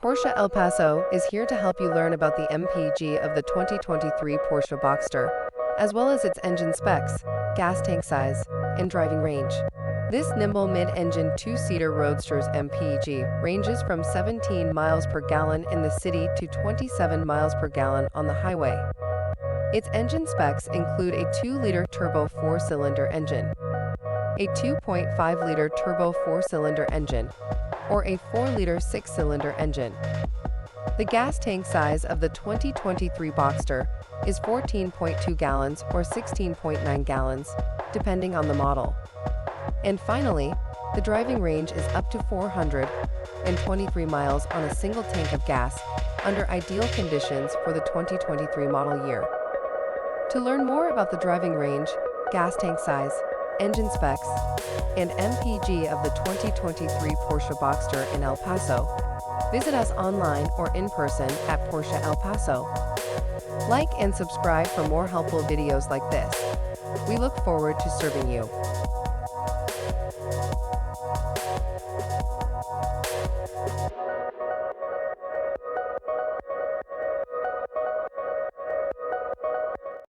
Porsche El Paso is here to help you learn about the MPG of the 2023 Porsche Boxster, as well as its engine specs, gas tank size, and driving range. This nimble mid-engine two-seater Roadster's MPG ranges from 17 miles per gallon in the city to 27 miles per gallon on the highway. Its engine specs include a 2-liter turbo 4-cylinder engine, a 2.5-liter turbo 4-cylinder engine, or a 4-liter 6-cylinder engine. The gas tank size of the 2023 Boxster is 14.2 gallons or 16.9 gallons, depending on the model. And finally, the driving range is up to 423 miles on a single tank of gas, under ideal conditions for the 2023 model year. To learn more about the driving range, gas tank size, engine specs, and MPG of the 2023 Porsche Boxster in El Paso, visit us online or in person at Porsche El Paso. Like and subscribe for more helpful videos like this. We look forward to serving you.